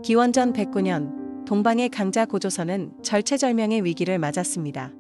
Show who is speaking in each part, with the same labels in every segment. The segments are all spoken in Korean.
Speaker 1: 기원전 109년 동방의 강자 고조선은 절체절명의 위기를 맞았습니다.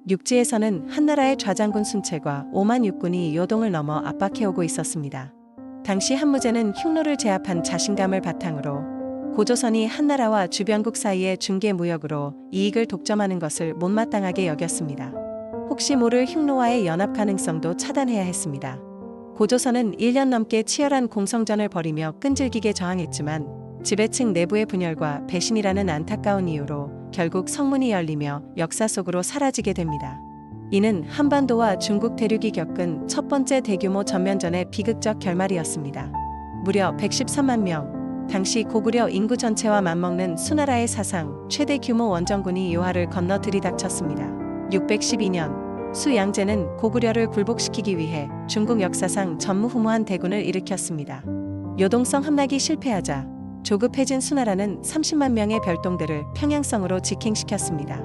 Speaker 1: 육지에서는 한나라의 좌장군 순채과 5만 육군이 요동을 넘어 압박해오고 있었습니다. 당시 한무제는 흉노를 제압한 자신감을 바탕으로 고조선이 한나라와 주변국 사이의 중개 무역으로 이익을 독점하는 것을 못마땅하게 여겼습니다. 혹시 모를 흉노와의 연합 가능성도 차단해야 했습니다. 고조선은 1년 넘게 치열한 공성전을 벌이며 끈질기게 저항했지만 지배층 내부의 분열과 배신이라는 안타까운 이유로 결국 성문이 열리며 역사 속으로 사라지게 됩니다. 이는 한반도와 중국 대륙이 겪은 첫 번째 대규모 전면전의 비극적 결말이었습니다. 무려 113만 명, 당시 고구려 인구 전체와 맞먹는 수나라의 사상 최대 규모 원정군이 요하를 건너 들이닥쳤습니다. 612년 수양제는 고구려를 굴복시키기 위해 중국 역사상 전무후무한 대군을 일으켰습니다. 요동성 함락이 실패하자 조급해진 수나라는 30만 명의 별동대를 평양성으로 직행시켰습니다.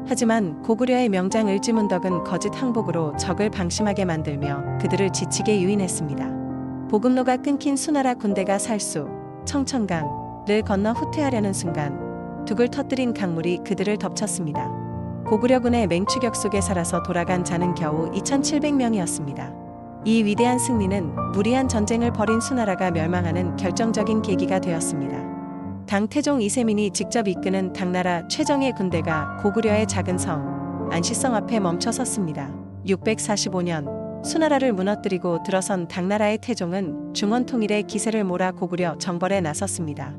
Speaker 1: 하지만 고구려의 명장 을지문덕은 거짓 항복으로 적을 방심하게 만들며 그들을 지치게 유인했습니다. 보급로가 끊긴 수나라 군대가 살수, 청천강을 건너 후퇴하려는 순간 둑을 터뜨린 강물이 그들을 덮쳤습니다. 고구려군의 맹추격 속에 살아서 돌아간 자는 겨우 2,700명이었습니다. 이 위대한 승리는 무리한 전쟁을 벌인 수나라가 멸망하는 결정적인 계기가 되었습니다. 당 태종 이세민이 직접 이끄는 당나라 최정예 군대가 고구려의 작은 성 안시성 앞에 멈춰 섰습니다. 645년 수나라를 무너뜨리고 들어선 당나라의 태종은 중원 통일의 기세를 몰아 고구려 정벌에 나섰습니다.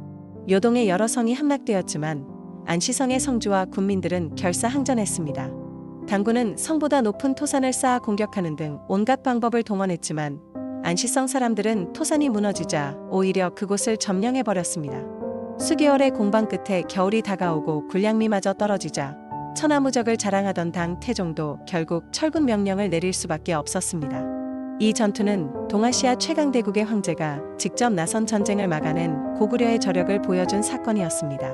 Speaker 1: 요동의 여러 성이 함락되었지만 안시성의 성주와 군민들은 결사항전했습니다. 당군은 성보다 높은 토산을 쌓아 공격하는 등 온갖 방법을 동원했지만 안시성 사람들은 토산이 무너지자 오히려 그곳을 점령해버렸습니다. 수개월의 공방 끝에 겨울이 다가오고 군량미마저 떨어지자 천하무적을 자랑하던 당 태종도 결국 철군 명령을 내릴 수밖에 없었습니다. 이 전투는 동아시아 최강대국의 황제가 직접 나선 전쟁을 막아낸 고구려의 저력을 보여준 사건이었습니다.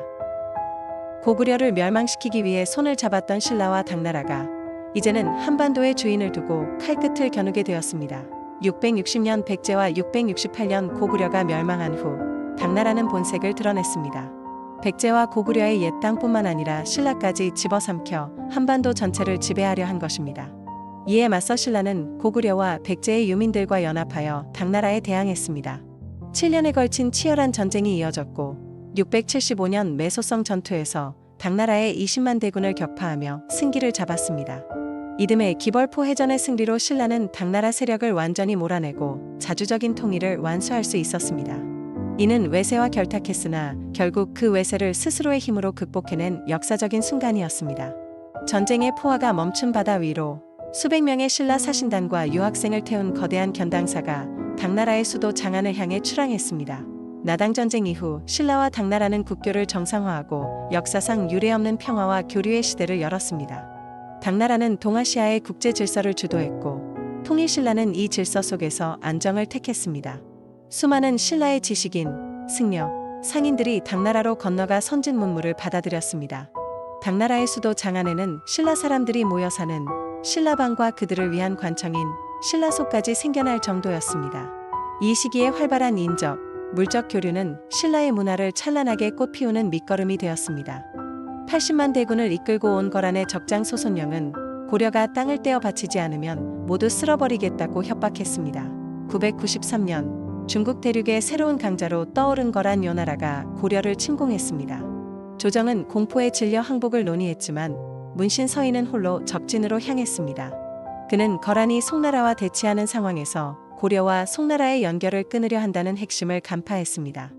Speaker 1: 고구려를 멸망시키기 위해 손을 잡았던 신라와 당나라가 이제는 한반도의 주인을 두고 칼끝을 겨누게 되었습니다. 660년 백제와 668년 고구려가 멸망한 후 당나라는 본색을 드러냈습니다. 백제와 고구려의 옛 땅뿐만 아니라 신라까지 집어삼켜 한반도 전체를 지배하려 한 것입니다. 이에 맞서 신라는 고구려와 백제의 유민들과 연합하여 당나라에 대항했습니다. 7년에 걸친 치열한 전쟁이 이어졌고 675년 매소성 전투에서 당나라의 20만 대군을 격파하며 승기를 잡았습니다. 이듬해 기벌포 해전의 승리로 신라는 당나라 세력을 완전히 몰아내고 자주적인 통일을 완수할 수 있었습니다. 이는 외세와 결탁했으나 결국 그 외세를 스스로의 힘으로 극복해낸 역사적인 순간이었습니다. 전쟁의 포화가 멈춘 바다 위로 수백 명의 신라 사신단과 유학생을 태운 거대한 견당사가 당나라의 수도 장안을 향해 출항했습니다. 나당전쟁 이후 신라와 당나라는 국교를 정상화하고 역사상 유례없는 평화와 교류의 시대를 열었습니다. 당나라는 동아시아의 국제 질서를 주도했고 통일신라는 이 질서 속에서 안정을 택했습니다. 수많은 신라의 지식인, 승려, 상인들이 당나라로 건너가 선진 문물을 받아들였습니다. 당나라의 수도 장안에는 신라 사람들이 모여 사는 신라방과 그들을 위한 관청인 신라소까지 생겨날 정도였습니다. 이 시기에 활발한 인적, 물적 교류는 신라의 문화를 찬란하게 꽃피우는 밑거름이 되었습니다. 80만 대군을 이끌고 온 거란의 적장 소손령은 고려가 땅을 떼어 바치지 않으면 모두 쓸어버리겠다고 협박했습니다. 993년 중국 대륙의 새로운 강자로 떠오른 거란 요나라가 고려를 침공했습니다. 조정은 공포에 질려 항복을 논의했지만 문신 서인은 홀로 적진으로 향했습니다. 그는 거란이 송나라와 대치하는 상황에서 고려와 송나라의 연결을 끊으려 한다는 핵심을 간파했습니다.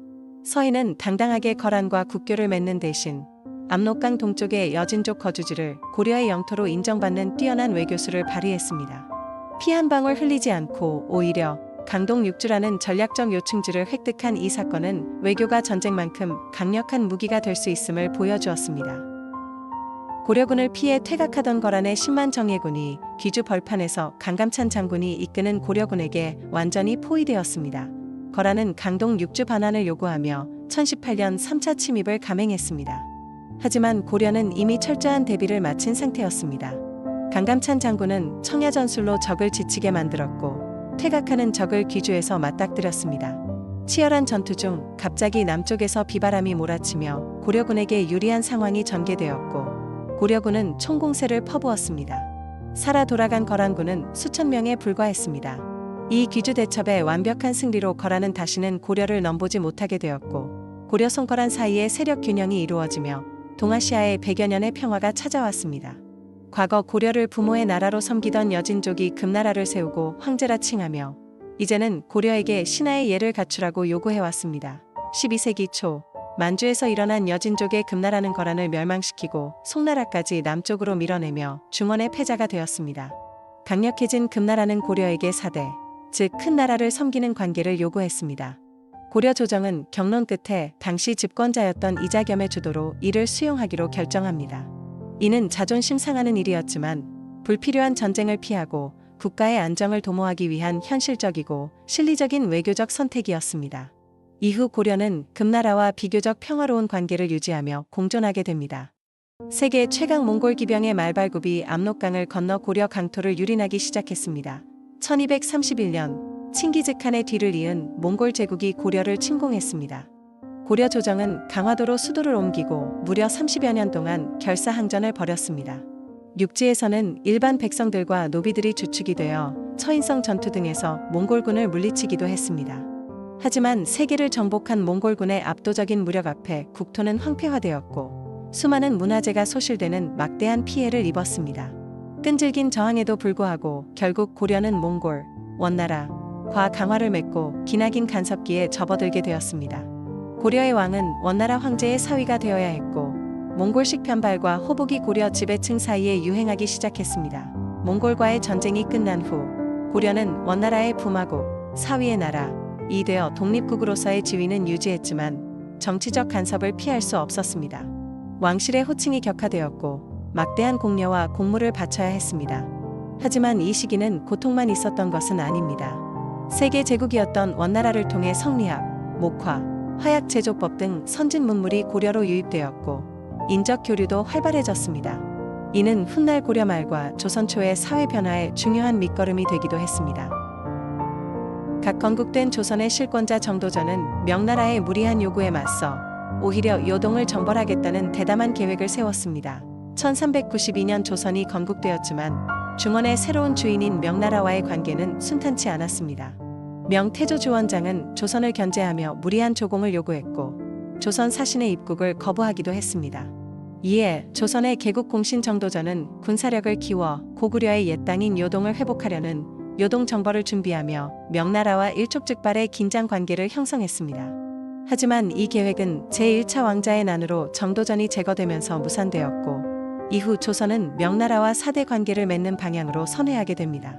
Speaker 1: 서인은 당당하게 거란과 국교를 맺는 대신 압록강 동쪽의 여진족 거주지를 고려의 영토로 인정받는 뛰어난 외교수를 발휘했습니다. 피 한 방울 흘리지 않고 오히려 강동 육주라는 전략적 요충지를 획득한 이 사건은 외교가 전쟁만큼 강력한 무기가 될 수 있음을 보여주었습니다. 고려군을 피해 퇴각하던 거란의 10만 정예군이 귀주 벌판에서 강감찬 장군이 이끄는 고려군에게 완전히 포위되었습니다. 거란은 강동 육주 반환을 요구하며 1018년 3차 침입을 감행했습니다. 하지만 고려는 이미 철저한 대비를 마친 상태였습니다. 강감찬 장군은 청야전술로 적을 지치게 만들었고 퇴각하는 적을 귀주에서 맞닥뜨렸습니다. 치열한 전투 중 갑자기 남쪽에서 비바람이 몰아치며 고려군에게 유리한 상황이 전개되었고 고려군은 총공세를 퍼부었습니다. 살아 돌아간 거란군은 수천 명에 불과했습니다. 이 귀주대첩의 완벽한 승리로 거란은 다시는 고려를 넘보지 못하게 되었고 고려 송거란 사이의 세력 균형이 이루어지며 동아시아의 100여 년의 평화가 찾아왔습니다. 과거 고려를 부모의 나라로 섬기던 여진족이 금나라를 세우고 황제라 칭하며 이제는 고려에게 신하의 예를 갖추라고 요구해왔습니다. 12세기 초 만주에서 일어난 여진족의 금나라는 거란을 멸망시키고 송나라까지 남쪽으로 밀어내며 중원의 패자가 되었습니다. 강력해진 금나라는 고려에게 사대, 즉 큰 나라를 섬기는 관계를 요구했습니다. 고려 조정은 경론 끝에 당시 집권자였던 이자겸의 주도로 이를 수용하기로 결정합니다. 이는 자존심 상하는 일이었지만 불필요한 전쟁을 피하고 국가의 안정을 도모하기 위한 현실적이고 실리적인 외교적 선택이었습니다. 이후 고려는 금나라와 비교적 평화로운 관계를 유지하며 공존하게 됩니다. 세계 최강 몽골 기병의 말발굽이 압록강을 건너 고려 강토를 유린하기 시작했습니다. 1231년 칭기즈칸의 뒤를 이은 몽골 제국이 고려를 침공했습니다. 고려 조정은 강화도로 수도를 옮기고 무려 30여 년 동안 결사항전을 벌였습니다. 육지에서는 일반 백성들과 노비들이 주축이 되어 처인성 전투 등에서 몽골군을 물리치기도 했습니다. 하지만 세계를 정복한 몽골군의 압도적인 무력 앞에 국토는 황폐화되었고 수많은 문화재가 소실되는 막대한 피해를 입었습니다. 끈질긴 저항에도 불구하고 결국 고려는 몽골, 원나라과 강화를 맺고 기나긴 간섭기에 접어들게 되었습니다. 고려의 왕은 원나라 황제의 사위가 되어야 했고 몽골식 편발과 호복이 고려 지배층 사이에 유행하기 시작했습니다. 몽골과의 전쟁이 끝난 후 고려는 원나라의 부마국, 사위의 나라, 이 되어 독립국으로서의 지위는 유지했지만 정치적 간섭을 피할 수 없었습니다. 왕실의 호칭이 격화되었고 막대한 공려와 공물을 바쳐야 했습니다. 하지만 이 시기는 고통만 있었던 것은 아닙니다. 세계 제국이었던 원나라를 통해 성리학, 목화, 화약 제조법 등 선진 문물이 고려로 유입되었고 인적 교류도 활발해졌습니다. 이는 훗날 고려 말과 조선 초의 사회 변화의 중요한 밑거름이 되기도 했습니다. 각 건국된 조선의 실권자 정도전은 명나라의 무리한 요구에 맞서 오히려 요동을 정벌하겠다는 대담한 계획을 세웠습니다. 1392년 조선이 건국되었지만 중원의 새로운 주인인 명나라와의 관계는 순탄치 않았습니다. 명태조 주원장은 조선을 견제하며 무리한 조공을 요구했고 조선 사신의 입국을 거부하기도 했습니다. 이에 조선의 개국 공신 정도전은 군사력을 키워 고구려의 옛 땅인 요동을 회복하려는 요동 정벌을 준비하며 명나라와 일촉즉발의 긴장 관계를 형성했습니다. 하지만 이 계획은 제1차 왕자의 난으로 정도전이 제거되면서 무산되었고 이후 조선은 명나라와 사대 관계를 맺는 방향으로 선회하게 됩니다.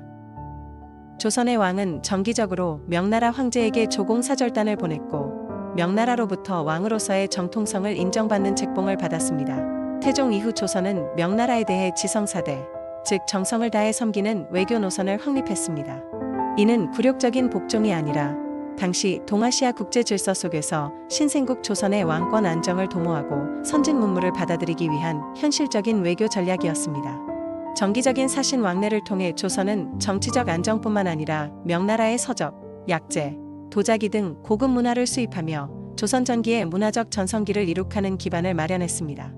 Speaker 1: 조선의 왕은 정기적으로 명나라 황제에게 조공사절단을 보냈고 명나라로부터 왕으로서의 정통성을 인정받는 책봉을 받았습니다. 태종 이후 조선은 명나라에 대해 지성사대, 즉 정성을 다해 섬기는 외교 노선을 확립했습니다. 이는 굴욕적인 복종이 아니라 당시 동아시아 국제 질서 속에서 신생국 조선의 왕권 안정을 도모하고 선진 문물을 받아들이기 위한 현실적인 외교 전략이었습니다. 정기적인 사신 왕래를 통해 조선은 정치적 안정뿐만 아니라 명나라의 서적, 약재, 도자기 등 고급 문화를 수입하며 조선 전기의 문화적 전성기를 이룩하는 기반을 마련했습니다.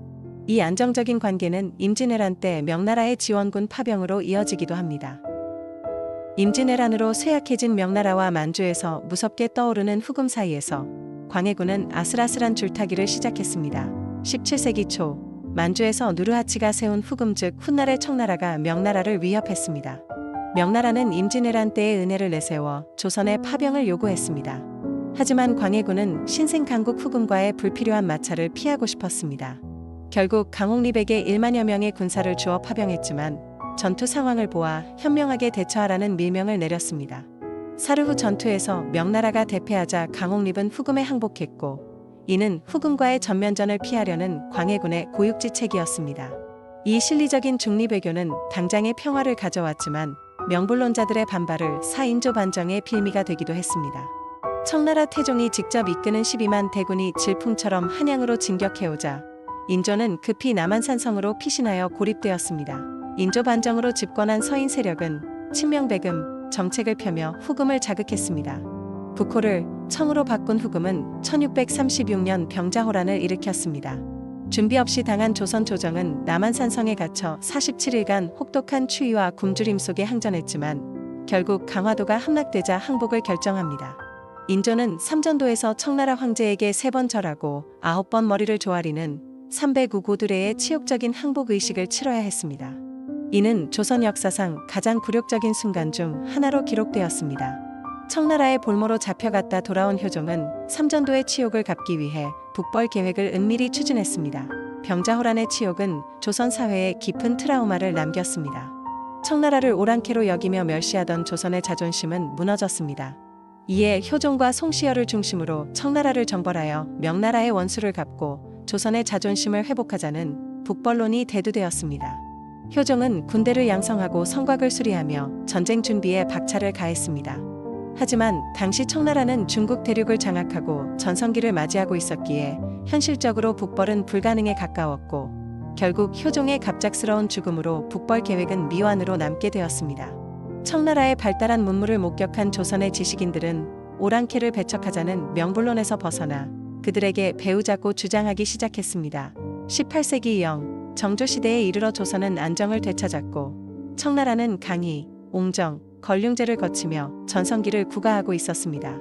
Speaker 1: 이 안정적인 관계는 임진왜란 때 명나라의 지원군 파병으로 이어지기도 합니다. 임진왜란으로 쇠약해진 명나라와 만주에서 무섭게 떠오르는 후금 사이에서 광해군은 아슬아슬한 줄타기를 시작했습니다. 17세기 초 만주에서 누르하치가 세운 후금 즉 훗날의 청나라가 명나라를 위협했습니다. 명나라는 임진왜란 때의 은혜를 내세워 조선의 파병을 요구했습니다. 하지만 광해군은 신생강국 후금과의 불필요한 마찰을 피하고 싶었습니다. 결국 강옥립에게 1만여 명의 군사를 주어 파병했지만 전투 상황을 보아 현명하게 대처하라는 밀명을 내렸습니다. 사르후 전투에서 명나라가 대패하자 강옥립은 후금에 항복했고 이는 후금과의 전면전을 피하려는 광해군의 고육지책이었습니다. 이 실리적인 중립외교는 당장의 평화를 가져왔지만 명불론자들의 반발을 사인조 반정의 빌미가 되기도 했습니다. 청나라 태종이 직접 이끄는 12만 대군이 질풍처럼 한양으로 진격해오자 인조는 급히 남한산성으로 피신하여 고립되었습니다. 인조 반정으로 집권한 서인 세력은 친명배금 정책을 펴며 후금을 자극했습니다. 국호를 청으로 바꾼 후금은 1636년 병자호란을 일으켰습니다. 준비 없이 당한 조선 조정은 남한산성에 갇혀 47일간 혹독한 추위와 굶주림 속에 항전했지만 결국 강화도가 함락되자 항복을 결정합니다. 인조는 삼전도에서 청나라 황제에게 3번 절하고 9번 머리를 조아리는 305고두레의 치욕적인 항복 의식을 치러야 했습니다. 이는 조선 역사상 가장 굴욕적인 순간 중 하나로 기록되었습니다. 청나라의 볼모로 잡혀갔다 돌아온 효종은 삼전도의 치욕을 갚기 위해 북벌 계획을 은밀히 추진했습니다. 병자호란의 치욕은 조선 사회에 깊은 트라우마를 남겼습니다. 청나라를 오랑캐로 여기며 멸시하던 조선의 자존심은 무너졌습니다. 이에 효종과 송시열을 중심으로 청나라를 정벌하여 명나라의 원수를 갚고 조선의 자존심을 회복하자는 북벌론이 대두되었습니다. 효종은 군대를 양성하고 성곽을 수리하며 전쟁 준비에 박차를 가했습니다. 하지만 당시 청나라는 중국 대륙을 장악하고 전성기를 맞이하고 있었기에 현실적으로 북벌은 불가능에 가까웠고 결국 효종의 갑작스러운 죽음으로 북벌 계획은 미완으로 남게 되었습니다. 청나라의 발달한 문물을 목격한 조선의 지식인들은 오랑캐를 배척하자는 명분론에서 벗어나 그들에게 배우자고 주장하기 시작했습니다. 18세기 이영 정조시대에 이르러 조선은 안정을 되찾았고 청나라는 강희, 옹정, 걸륭제를 거치며 전성기를 구가하고 있었습니다.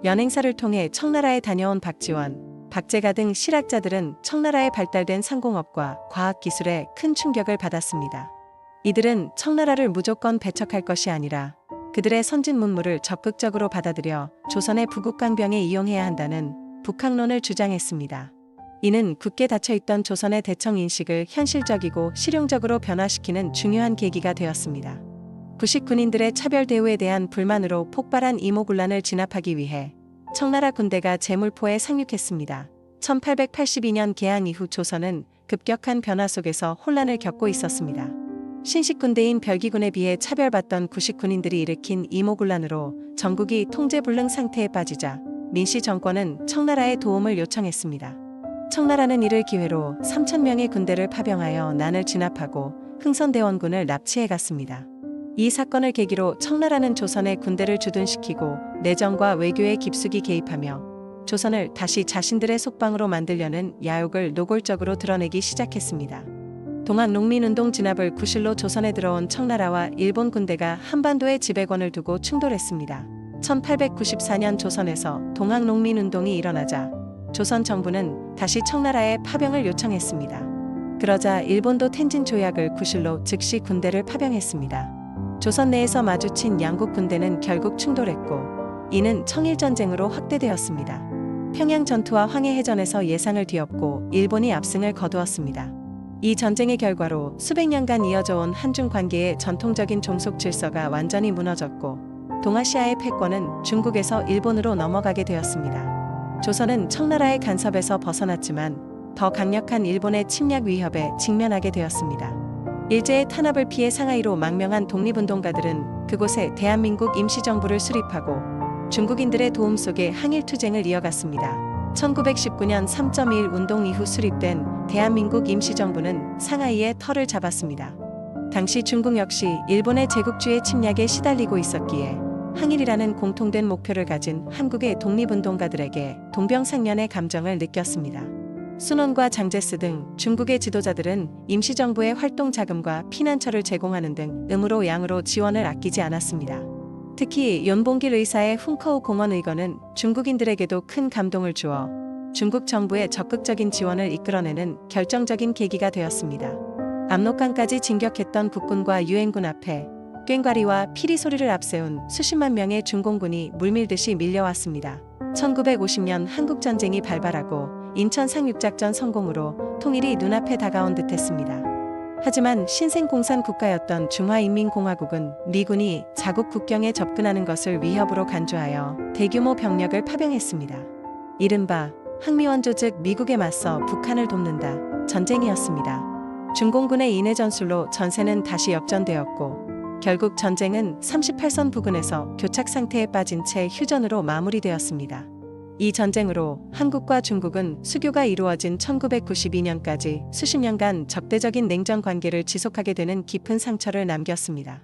Speaker 1: 연행사를 통해 청나라에 다녀온 박지원, 박제가 등 실학자들은 청나라의 발달된 상공업과 과학기술에 큰 충격을 받았습니다. 이들은 청나라를 무조건 배척할 것이 아니라 그들의 선진 문물을 적극적으로 받아들여 조선의 부국강병에 이용해야 한다는 북학론을 주장했습니다. 이는 굳게 닫혀있던 조선의 대청 인식을 현실적이고 실용적으로 변화시키는 중요한 계기가 되었습니다. 구식 군인들의 차별 대우에 대한 불만으로 폭발한 이모군란을 진압하기 위해 청나라 군대가 제물포에 상륙했습니다. 1882년 개항 이후 조선은 급격한 변화 속에서 혼란을 겪고 있었습니다. 신식 군대인 별기군에 비해 차별받던 구식 군인들이 일으킨 이모군란으로 전국이 통제불능 상태에 빠지자 민씨 정권은 청나라의 도움을 요청했습니다. 청나라는 이를 기회로 3,000명의 군대를 파병하여 난을 진압하고 흥선대원군을 납치해갔습니다. 이 사건을 계기로 청나라는 조선의 군대를 주둔시키고 내정과 외교에 깊숙이 개입하며 조선을 다시 자신들의 속방으로 만들려는 야욕을 노골적으로 드러내기 시작했습니다. 동학농민운동 진압을 구실로 조선에 들어온 청나라와 일본 군대가 한반도에 지배권을 두고 충돌했습니다. 1894년 조선에서 동학농민운동이 일어나자 조선 정부는 다시 청나라에 파병을 요청했습니다. 그러자 일본도 텐진 조약을 구실로 즉시 군대를 파병했습니다. 조선 내에서 마주친 양국 군대는 결국 충돌했고 이는 청일전쟁으로 확대되었습니다. 평양 전투와 황해해전에서 예상을 뒤엎고 일본이 압승을 거두었습니다. 이 전쟁의 결과로 수백 년간 이어져 온 한중 관계의 전통적인 종속 질서가 완전히 무너졌고 동아시아의 패권은 중국에서 일본으로 넘어가게 되었습니다. 조선은 청나라의 간섭에서 벗어났지만 더 강력한 일본의 침략 위협에 직면하게 되었습니다. 일제의 탄압을 피해 상하이로 망명한 독립운동가들은 그곳에 대한민국 임시정부를 수립하고 중국인들의 도움 속에 항일투쟁을 이어갔습니다. 1919년 3.1 운동 이후 수립된 대한민국 임시정부는 상하이에 터를 잡았습니다. 당시 중국 역시 일본의 제국주의 침략에 시달리고 있었기에 항일이라는 공통된 목표를 가진 한국의 독립운동가들에게 동병상련의 감정을 느꼈습니다. 순원과 장제스 등 중국의 지도자들은 임시정부의 활동 자금과 피난처를 제공하는 등 음으로 양으로 지원을 아끼지 않았습니다. 특히 연봉길 의사의 훈커우 공원 의거는 중국인들에게도 큰 감동을 주어 중국 정부의 적극적인 지원을 이끌어내는 결정적인 계기가 되었습니다. 압록강까지 진격했던 국군과 유엔군 앞에 꽹과리와 피리 소리를 앞세운 수십만 명의 중공군이 물밀듯이 밀려왔습니다. 1950년 한국전쟁이 발발하고 인천 상륙작전 성공으로 통일이 눈앞에 다가온 듯했습니다. 하지만 신생공산 국가였던 중화인민공화국은 미군이 자국 국경에 접근하는 것을 위협으로 간주하여 대규모 병력을 파병했습니다. 이른바 항미원조 즉 미국에 맞서 북한을 돕는다 전쟁이었습니다. 중공군의 인해 전술로 전세는 다시 역전되었고 결국 전쟁은 38선 부근에서 교착 상태에 빠진 채 휴전으로 마무리되었습니다. 이 전쟁으로 한국과 중국은 수교가 이루어진 1992년까지 수십 년간 적대적인 냉전 관계를 지속하게 되는 깊은 상처를 남겼습니다.